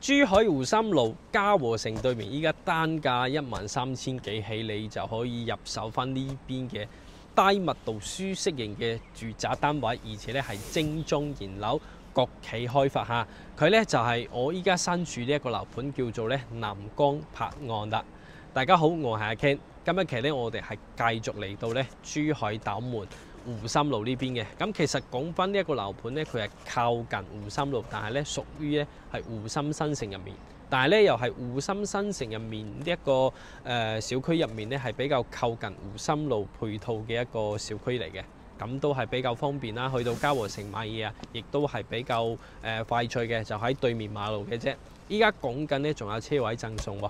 珠海湖心路嘉禾城對面，依家單價13000幾起，你就可以入手翻呢邊嘅低密度舒適型嘅住宅單位，而且咧係精裝現樓，國企開發嚇。佢咧就係我依家身處呢一個樓盤，叫做咧南江柏岸啦。大家好，我係阿 Ken。今一期咧，我哋係繼續嚟到咧珠海斗門湖心路呢邊嘅。咁其實講翻呢一個樓盤咧，佢係靠近湖心路，但係咧屬於咧係湖心新城入面。但係咧又係湖心新城入面呢一個小區入面咧係比較靠近湖心路配套嘅一個小區嚟嘅。咁都係比較方便啦，去到嘉禾城買嘢啊，亦都係比較快脆嘅，就喺對面馬路嘅啫。依家講緊咧仲有車位贈送喎。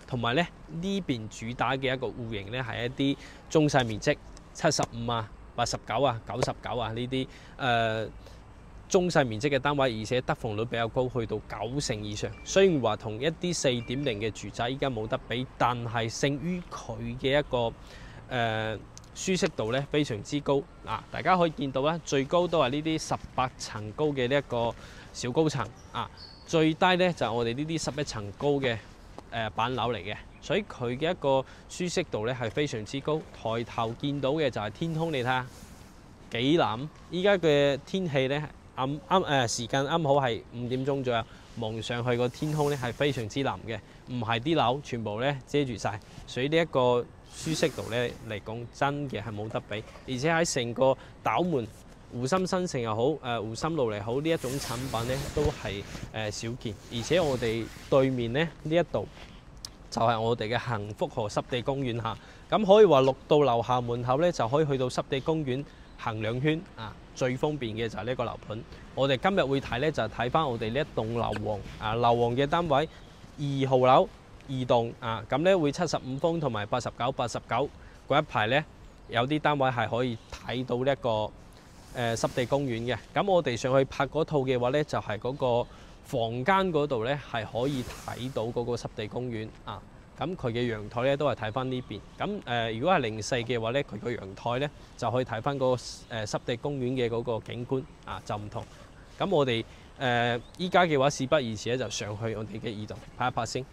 同埋咧呢邊主打嘅一個戶型咧係一啲中細面積75啊、89啊、99啊呢啲中細面積嘅單位，而且得房率比較高，去到90%以上。雖然話同一啲4.0嘅住宅依家冇得比，但係勝於佢嘅一個舒適度咧非常之高。大家可以見到啦，最高都係呢啲18層高嘅呢一個小高層最低咧就係我哋呢啲11層高嘅板樓嚟嘅，所以佢嘅一個舒適度咧係非常之高。抬頭見到嘅就係天空，你睇下幾藍。依家嘅天氣咧時間啱好係5點鐘左右，望上去個天空咧係非常之藍嘅，唔係啲樓全部咧遮住晒，所以呢一個舒適度咧嚟講真嘅係冇得比。而且喺成個斗門湖心新城又好，湖心路嚟好，呢一種產品咧都係少見。而且我哋對面咧呢一度就係我哋嘅幸福河濕地公園嚇，咁可以話落到樓下門口咧就可以去到濕地公園行2圈最方便嘅就係呢個樓盤。我哋今日會睇咧就係睇翻我哋呢一棟樓王樓王嘅單位2號樓2棟咁咧會75方同埋89嗰一排咧有啲單位係可以睇到呢一個濕地公園嘅。咁我哋上去拍嗰套嘅話咧，就係嗰個房間嗰度咧係可以睇到嗰個濕地公園咁佢嘅陽台咧都係睇翻呢邊。咁如果係04嘅話咧，佢個陽台咧就可以睇翻嗰個濕地公園嘅嗰個景觀就唔同。咁我哋依家嘅話事不宜遲咧，就上去我哋嘅2棟拍一拍先。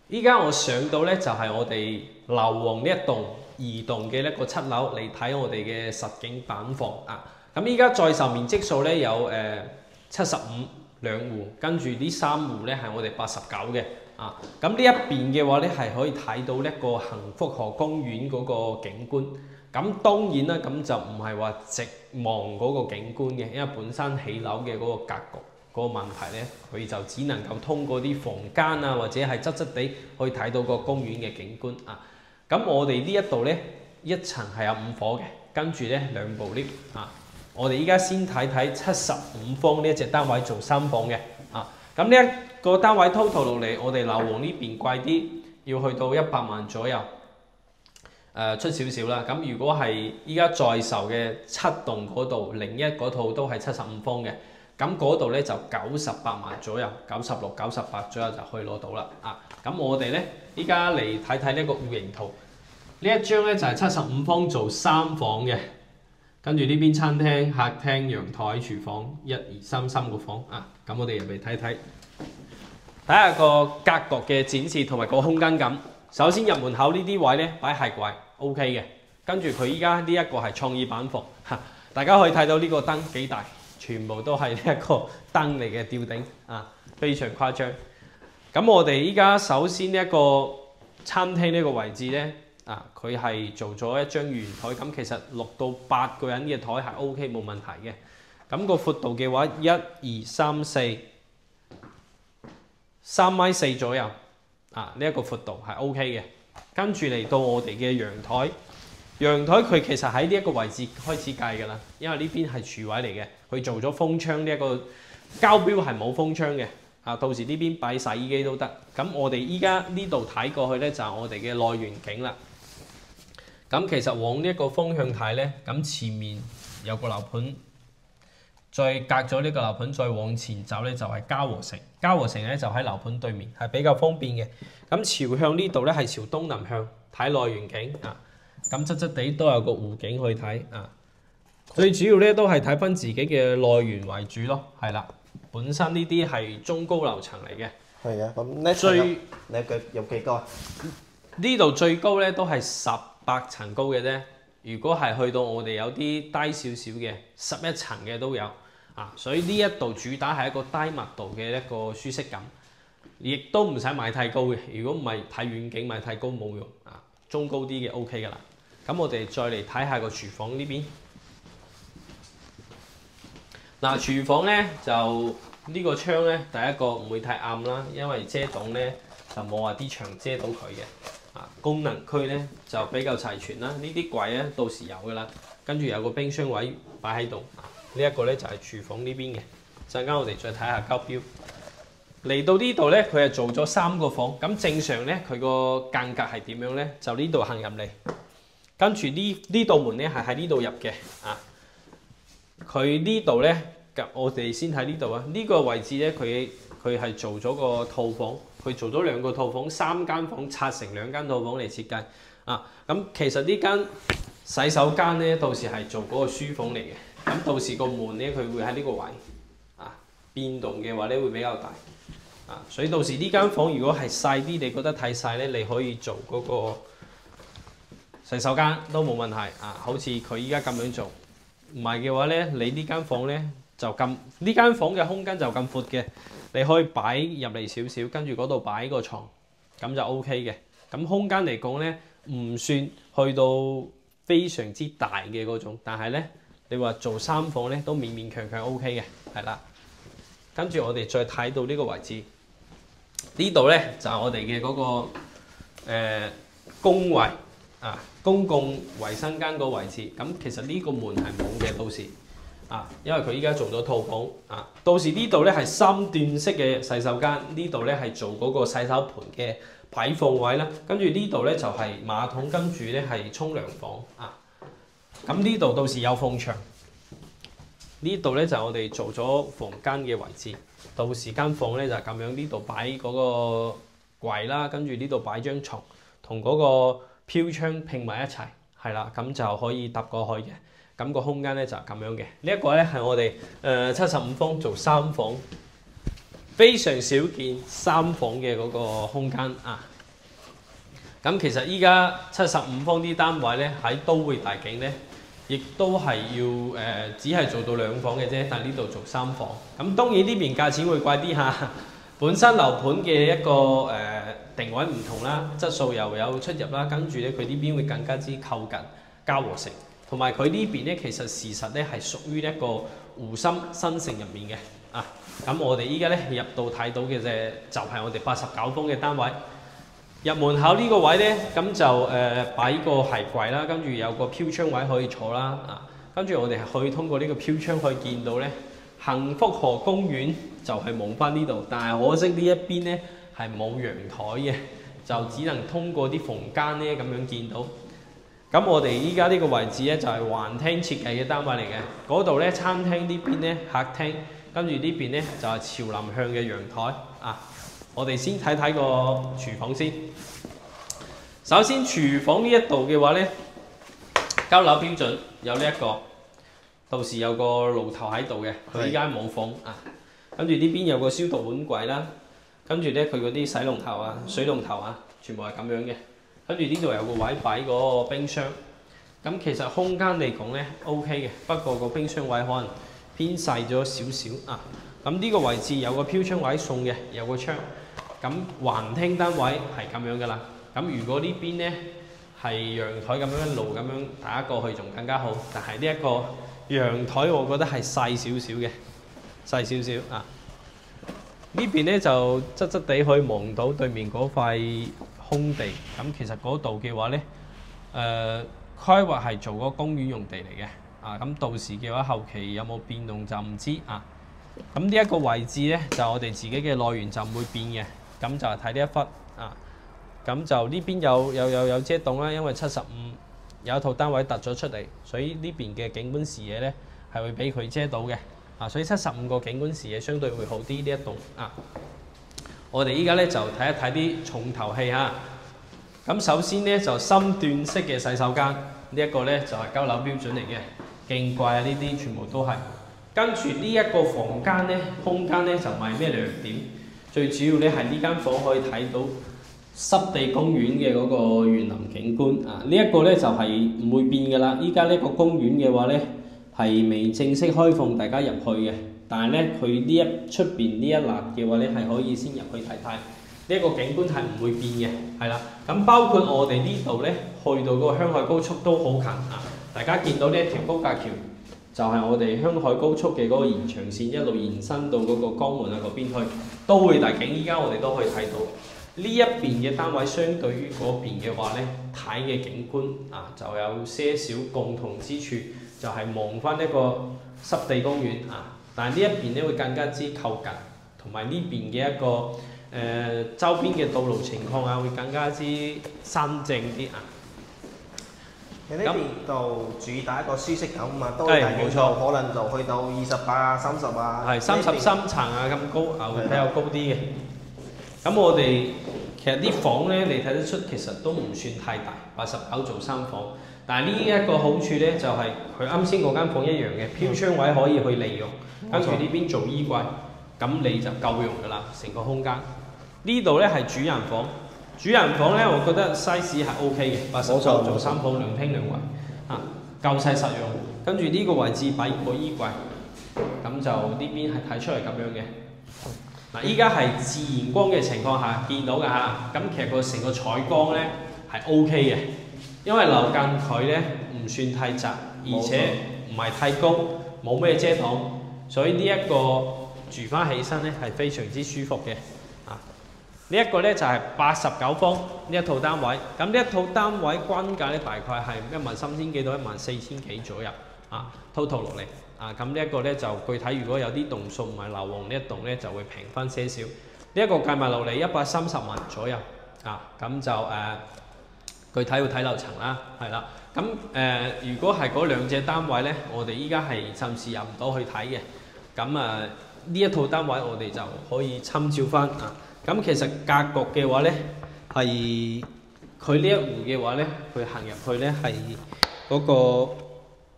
依家我上到咧就係我哋樓王呢一棟2棟嘅一個7樓嚟睇我哋嘅實景板房咁依家在售面積數咧有75兩戶，跟住呢3戶咧係我哋89嘅咁呢一邊嘅話咧係可以睇到一個幸福河公園嗰個景觀。咁當然啦，咁就唔係話直望嗰個景觀嘅，因為本身起樓嘅嗰個格局嗰個問題咧，佢就只能夠通過啲房間或者係側側地去睇到個公園嘅景觀咁我哋呢一度咧一層係有5伙嘅，跟住咧2部 lift我哋依家先睇睇75方呢一隻單位做3房嘅咁呢一個單位 total 落嚟，我哋樓王呢邊貴啲，要去到100萬左右出少少啦。咁如果係依家在售嘅7棟嗰度01嗰套都係75方嘅，咁嗰度咧就98萬左右，96、98左右就可以攞到啦咁我哋咧依家嚟睇睇呢個戶型圖。呢一張咧就係75方做3房嘅，跟住呢邊餐廳、客廳、陽台、廚房1、2、3個房咁我哋入嚟睇睇，睇下個格局嘅展示同埋個空間感。首先入門口呢啲位咧擺鞋櫃 OK 嘅，跟住佢依家呢一個係創意板房大家可以睇到呢個燈幾大，全部都係呢一個燈嚟嘅吊頂非常誇張。咁我哋依家首先呢一個餐廳呢個位置咧佢係做咗一張圓台，咁其實6到8個人嘅台係 OK 冇問題嘅。咁個闊度嘅話1、2、3、4 3米4左右呢一個闊度係 OK 嘅。跟住嚟到我哋嘅陽台，陽台佢其實喺呢一個位置開始計㗎啦，因為呢邊係廚位嚟嘅，佢做咗風窗，呢一個膠標係冇風窗嘅到時呢邊擺洗衣機都得。咁我哋依家呢度睇過去咧就係我哋嘅內園景啦。咁其實往呢一個方向睇咧，咁前面有個樓盤，再隔咗呢個樓盤再往前走咧就係嘉禾城。嘉禾城咧就喺樓盤對面，係比較方便嘅。咁朝向呢度咧係朝東南向睇內園景咁側側地都有個湖景去睇最主要咧都係睇翻自己嘅內園為主咯，係啦。本身呢啲係中高樓層嚟嘅。係啊，咁呢最你有幾高啊？呢度最高咧都係18層高嘅啫。如果係去到我哋有啲低少少嘅11層嘅都有啊，所以呢一度主打係一個低密度嘅一個舒適感，亦都唔使買太高嘅。如果唔係睇遠景買太高冇用啊，中高啲嘅 OK 噶啦。咁我哋再嚟睇下個廚房呢邊。嗱，廚房咧就呢個窗咧，第一個唔會太暗啦，因為遮擋咧就冇話啲牆遮到佢嘅。啊，功能區咧就比較齊全啦，呢啲櫃咧到時有噶啦，跟住有個冰箱位擺喺度。呢一個咧就係廚房呢邊嘅。陣間我哋再睇下交標。嚟到呢度咧，佢係做咗3個房，咁正常咧佢個間隔係點樣咧？就呢度行入嚟，跟住呢道門咧係喺呢度入嘅。啊，佢呢度咧，我哋先睇呢度啊。呢個位置咧，佢係做咗個套房。佢做咗2個套房，3間房拆成2間套房嚟設計啊！咁其實呢間洗手間咧，到時係做嗰個書房嚟嘅。咁到時個門咧，佢會喺呢個位啊，變動嘅話咧會比較大啊。所以到時呢間房如果係細啲，你覺得太細咧，你可以做嗰個洗手間都冇問題啊。好似佢依家咁樣做，唔係嘅話咧，你呢間房咧就咁呢間房嘅空間就咁闊嘅。你可以擺入嚟少少，跟住嗰度擺個床，咁就 OK 嘅。咁空間嚟講咧，唔算去到非常之大嘅嗰種，但係咧，你話做3房咧都勉勉強強 OK 嘅，係啦。跟住我哋再睇到呢個位置，呢度咧就係我哋嘅嗰個公衞啊，公共衞生間個位置。咁其實呢個門係冇嘅，到時。啊，因為佢依家做咗套房啊，到時呢度咧係3段式嘅洗手間，呢度咧係做嗰個洗手盤嘅擺放位啦，跟住呢度咧就係馬桶，跟住咧係沖涼房啊。咁呢度到時有縫牆，呢度咧就我哋做咗房間嘅位置，到時間房咧就係咁樣，呢度擺嗰個櫃啦，跟住呢度擺張床，同嗰個飄窗拼埋一齊，係啦，咁就可以搭過去嘅。咁個空間咧就係咁樣嘅。呢一個咧係我哋75方做3房，非常少見3房嘅嗰個空間啊。咁其實依家75方啲單位咧喺都會大景咧，亦都係要只係做到2房嘅啫，但係呢度做3房。咁當然呢邊價錢會貴啲嚇，本身樓盤嘅一個定位唔同啦，質素又有出入啦，跟住咧佢呢邊會更加之靠近嘉禾城。同埋佢呢邊咧，其實事實咧係屬於一個湖心新城入面嘅啊。咁我哋依家咧入到睇到嘅啫，就係我哋89方嘅單位。入門口呢個位咧，咁就擺個鞋櫃啦，跟住有個飄窗位可以坐啦啊。跟住我哋可以通過呢個飄窗可以見到咧，幸福河公園就係望翻呢度，但係可惜呢一邊咧係冇陽台嘅，就只能通過啲房間咧咁樣見到。咁我哋依家呢個位置咧就係環廳設計嘅單位嚟嘅，嗰度咧餐廳呢邊咧客廳，跟住呢邊咧就係朝南向嘅陽台啊。我哋先睇睇個廚房先。首先廚房呢一度嘅話咧，交樓標準有呢一個，到時有個爐頭喺度嘅，佢依家冇放啊。跟住呢邊有個消毒碗櫃啦，跟住咧佢嗰啲洗龍頭啊、水龍頭啊，全部係咁樣嘅。跟住呢度有個位擺嗰個冰箱，咁其實空間嚟講咧 OK 嘅，不過個冰箱位可能偏細咗少少啊。咁呢個位置有個飄窗位送嘅，有個窗。咁環廳單位係咁樣噶啦。咁如果呢邊咧係陽台咁樣一路咁樣打過去仲更加好，但係呢一個陽台我覺得係細少少嘅，細少少啊。呢邊咧就側側地可以望到對面嗰塊空地，咁其實嗰度嘅話咧，規劃係做個公園用地嚟嘅，啊咁到時嘅話後期有冇變動就唔知啊。咁呢一個位置咧就我哋自己嘅內緣就唔會變嘅，咁就係睇呢一忽啊。咁就呢邊有遮擋啦，因為75有一套單位突咗出嚟，所以呢邊嘅景觀視野咧係會俾佢遮到嘅，啊所以75個景觀視野相對會好啲呢一棟啊。我哋依家咧就睇一睇啲重頭戲嚇。咁首先咧就深段式嘅洗手間，呢一個咧就係交樓標準嚟嘅，勁貴啊！呢啲全部都係跟住呢一個房間咧，空間咧就唔係咩亮點，最主要咧係呢間房可以睇到濕地公園嘅嗰個園林景觀啊！呢一個咧就係唔會變㗎啦。依家呢個公園嘅話咧係未正式開放大家入去嘅，但係咧佢呢一出邊呢一欄嘅話咧係可以先入去睇睇。呢一個景觀係唔會變嘅，係啦。咁包括我哋呢度咧去到嗰個香海高速都好近啊！大家見到呢一條高架橋就係我哋香海高速嘅嗰個延長線一路延伸到嗰個江門啊嗰邊去，都會大景。依家我哋都可以睇到。呢一邊嘅單位相對於嗰邊嘅話咧，睇嘅景觀啊就有些少共同之處，就係望翻一個濕地公園啊。但係呢一邊咧會更加之靠近，同埋呢邊嘅一個周邊嘅道路情況啊，會更加之新淨啲啊。你呢邊就注意打一個舒適感啊嘛，都大景就可能就去到28啊、30啊，係33層啊咁高啊，會比較高啲嘅。咁我哋其實啲房咧，你睇得出其實都唔算太大，89做3房。但係呢一個好處咧，就係佢啱先嗰間房一樣嘅，飄窗位可以去利用，跟住呢邊做衣櫃，咁你就夠用㗎啦，成個空間。呢度咧係主人房，主人房咧我覺得 size 係 OK 嘅，89做3房2廳2衛，啊夠細實用。跟住呢個位置擺個衣櫃，咁就呢邊係睇出嚟咁樣嘅。嗱，依家係自然光嘅情況下見到㗎嚇，咁其實佢成個採光咧係 OK 嘅，因為樓間距咧唔算太窄，而且唔係太高，冇咩遮擋，所以呢一個住翻起身咧係非常之舒服嘅。啊，呢一個咧就係89方呢一套單位，咁呢一套單位均價咧大概係13000幾到14000幾左右，啊 total 落嚟。啊，咁呢一個咧就具體如果有啲棟數唔係樓王呢一棟咧就會平翻些少。呢一個計埋落嚟130萬左右。啊，咁就具體要睇樓層啦，係啦。咁如果係嗰兩隻單位咧，我哋依家係暫時入唔到去睇嘅。咁呢一套單位我哋就可以參照翻啊。咁其實格局嘅話咧係佢呢一戶嘅話咧，佢行入去咧係嗰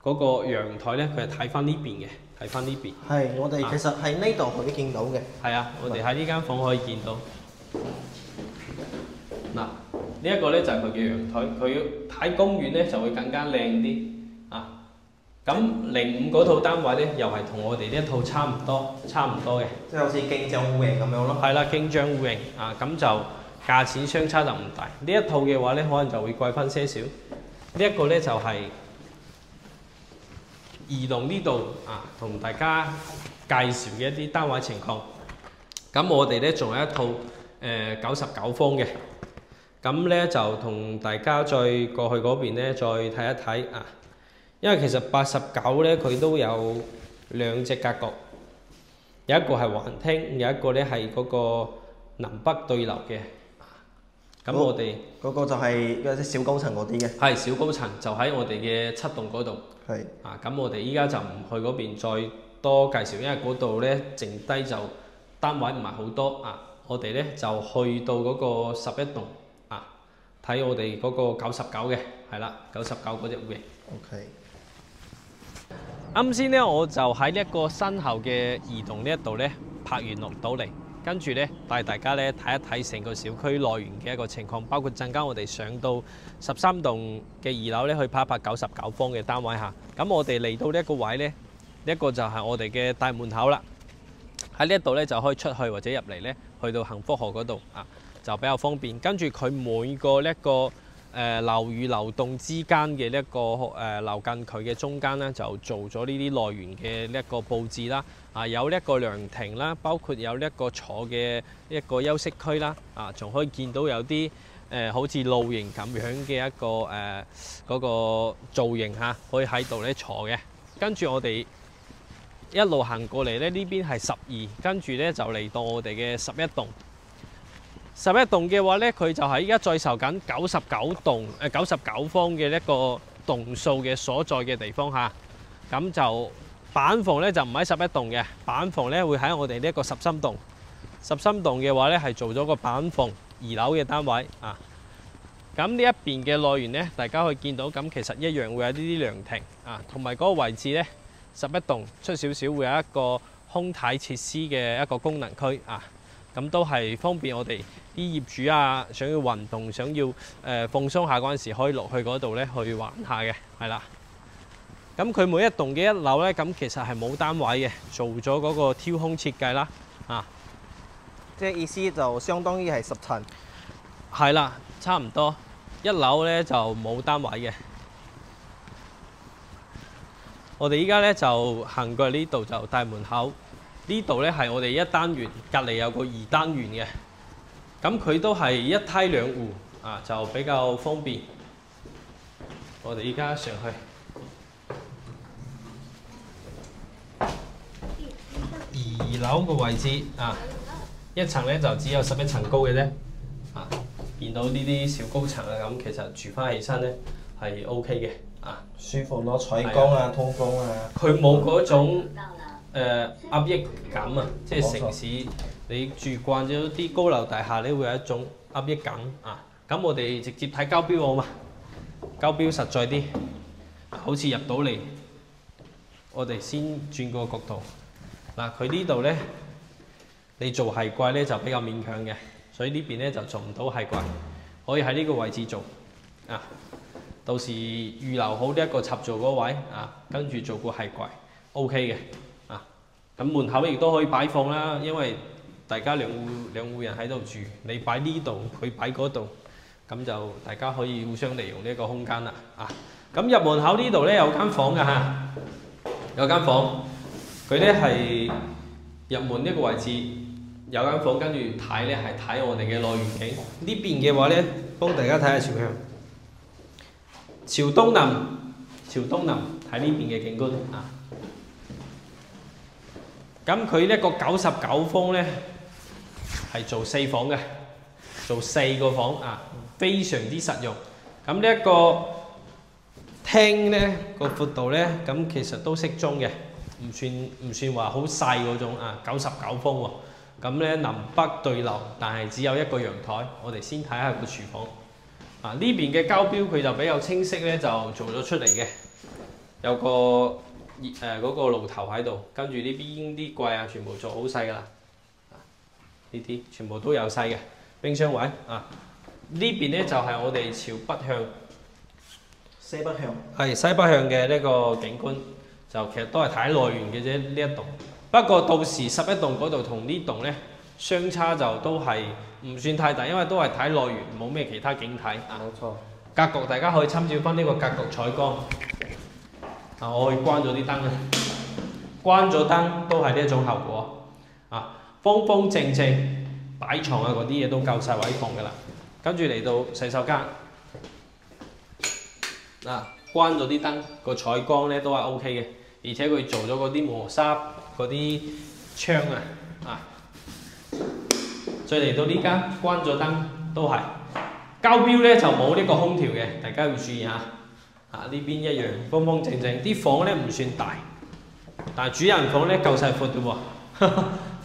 個陽台咧，佢係睇翻呢邊嘅，睇翻呢邊。係，我哋其實喺呢度可以見到嘅。係啊，我哋喺呢間房可以見到。嗱，呢一個咧就係佢嘅陽台，佢睇公園咧就會更加靚啲啊。咁05嗰套單位咧，又係同我哋呢一套差唔多嘅。即係好似鏡像戶型咁樣咯。係啦，鏡像戶型啊，咁就價錢相差就唔大。呢一套嘅話咧，可能就會貴翻些少。呢一個咧就係移動呢度啊，同大家介紹嘅一啲單位情況。咁我哋咧仲有一套99方嘅，咁咧就同大家再過去嗰邊咧再睇一睇啊。因為其實89咧佢都有兩隻格局，有一個係環廳，有一個咧係嗰個南北對流嘅。咁我哋嗰個就係有啲小高層嗰啲嘅。係小高層，就喺我哋嘅7棟嗰度。係。啊，咁我哋依家就唔去嗰邊再多介紹，因為嗰度咧剩低就單位唔係好多啊。我哋咧就去到嗰個11棟啊，睇我哋嗰個99嘅，係啦，99嗰隻戶型。OK。啱先咧，我就喺呢一個身後嘅2棟呢一度咧拍完落到嚟。跟住咧，帶大家咧睇一睇成個小區內園嘅一個情況，包括陣間我哋上到13棟嘅2樓咧，去拍一拍99方嘅單位下。咁我哋嚟到呢一個位咧，呢一個就係我哋嘅大門口啦。喺呢一度咧就可以出去或者入嚟咧，去到幸福河嗰度啊，就比較方便。跟住佢每個呢一個樓與樓棟之間嘅呢一個樓近佢嘅中間咧，就做咗呢啲內園嘅呢一個佈置啦。啊，有呢一個涼亭啦，包括有呢一個坐嘅一個休息區啦。啊，仲可以見到有啲好似露營咁樣嘅一個嗰個造型嚇，可以喺度咧坐嘅。跟住我哋一路行過嚟咧，呢邊係12，跟住咧就嚟到我哋嘅11棟。11棟嘅話咧，佢就係依家在售緊99方嘅一個棟數嘅所在嘅地方嚇。咁就板房咧就唔喺11棟嘅，板房咧會喺我哋呢一個13棟。13棟嘅話咧係做咗個板房2樓嘅單位啊。咁呢一邊嘅內園咧，大家可以見到，咁其實一樣會有呢啲涼亭啊，同埋嗰個位置咧11棟出少少會有一個空體設施嘅一個功能區啊，咁都係方便我哋啲業主啊，想要運動、想要放鬆下嗰陣時，可以落去嗰度咧去玩下嘅，係啦。咁佢每一棟嘅1樓咧，咁其實係冇單位嘅，做咗嗰個挑空設計啦，啊，即係意思就相當於係10層。係啦，差唔多。1樓咧就冇單位嘅。我哋依家咧就行過呢度就大門口，呢度咧係我哋1單元，隔離有個2單元嘅。咁佢都係1梯2戶啊，就比較方便。我哋依家上去。2樓個位置啊，一層咧就只有11層高嘅啫。啊，見到呢啲小高層啊，咁其實住翻起身咧係 OK 嘅啊，舒服咯，採光啊、通風啊。佢冇嗰種壓抑感啊，即係城市你住慣咗啲高樓大廈，你會有一種壓抑感啊。咁我哋直接睇交標好嘛？交標實在啲，好似入到嚟，我哋先轉個角度。嗱，佢呢度咧，你做係櫃咧就比較勉強嘅，所以呢邊咧就做唔到係櫃，可以喺呢個位置做啊。到時預留好呢一個插座嗰位啊，跟住做個係櫃 ，OK 嘅啊。咁門口亦都可以擺放啦，因為大家兩戶人喺度住，你擺呢度，佢擺嗰度，咁就大家可以互相利用呢一個空間啦啊。咁入門口呢度咧有間房㗎嚇，有間房。佢咧係入門呢個位置有間房，跟住睇咧係睇我哋嘅內園景。呢邊嘅話咧，幫大家睇下朝向，朝東南，朝東南睇呢邊嘅景觀啊。咁佢呢個99方咧係做4房嘅，做4個房啊，非常之實用。咁呢一個廳咧個闊度咧，咁其實都適中嘅。唔算話好細嗰種啊，99方喎。咁咧南北對流，但係只有一個陽台。我哋先睇下個廚房。啊，呢邊嘅交標佢就比較清晰咧，就做咗出嚟嘅。有個嗰個爐頭喺度，跟住呢邊啲櫃啊，全部做好晒㗎啦。呢啲全部都有晒嘅冰箱位啊。呢邊咧就係我哋朝北向，西北向。係西北向嘅呢個景觀。就其實都係睇內園嘅啫，呢一棟。不過到時11棟嗰度同呢棟咧相差就都係唔算太大，因為都係睇內園，冇咩其他景睇啊。冇錯。格局大家可以參照翻呢個格局採光。啊，我可以關咗啲燈啊，關咗燈都係呢一種效果啊，方方正正，擺床啊嗰啲嘢都夠晒位放㗎啦。跟住嚟到洗手間，嗱，關咗啲燈，個採光咧都係 OK 嘅。而且佢做咗嗰啲磨砂嗰啲窗啊，再嚟到呢間關咗燈都係交標咧就冇呢個空調嘅，大家要注意下。啊，呢邊一樣方方正正，啲房咧唔算大，但係主人房咧夠晒闊嘅喎。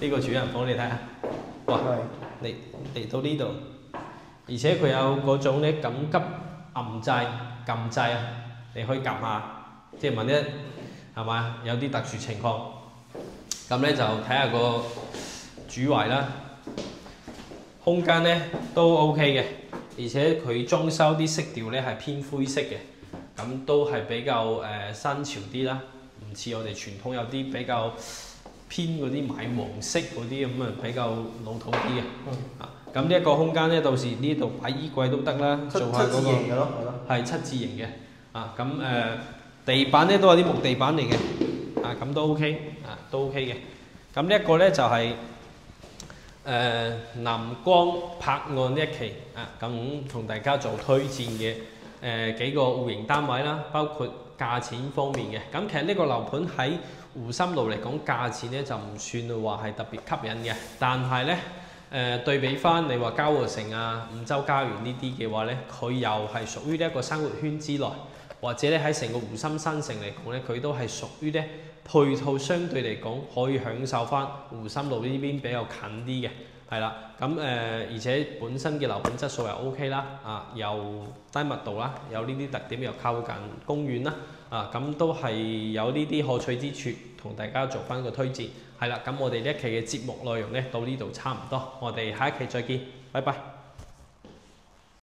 呢個主人房你睇下，哇，嚟到呢度，而且佢有嗰種咧緊急撳掣啊，你可以撳下，即係萬一係嘛有啲特殊情況，咁咧就睇下個主圍啦。空間咧都 OK 嘅，而且佢裝修啲色調咧係偏灰色嘅，咁都係比較新潮啲啦，唔似我哋傳統有啲比較偏嗰啲買黃色嗰啲咁啊，比較老土啲嘅。啊，咁呢一個空間咧，到時呢度擺衣櫃都得啦，做下嗰個係七字形嘅。啊，咁地板咧都係啲木地板嚟嘅，啊咁都 OK， 啊都 OK 嘅。咁呢一個咧就係、南光柏岸呢一期啊，咁同大家做推薦嘅幾個戶型單位啦，包括價錢方面嘅。咁其實呢個樓盤喺湖心路嚟講，價錢咧就唔算話係特別吸引嘅，但係咧對比翻你話嘉禾城啊、五洲家園呢啲嘅話咧，佢又係屬於呢一個生活圈之內。或者咧喺成個湖心新城嚟講咧，佢都係屬於咧配套相對嚟講可以享受翻湖心路呢邊比較近啲嘅，係啦。咁而且本身嘅樓盤質素又 OK 啦，啊又低密度啦，有呢啲特點又靠近公園啦，啊，咁都係有呢啲可取之處，同大家做翻個推薦。係啦，咁我哋呢一期嘅節目內容呢，到呢度差唔多，我哋下一期再見，拜拜。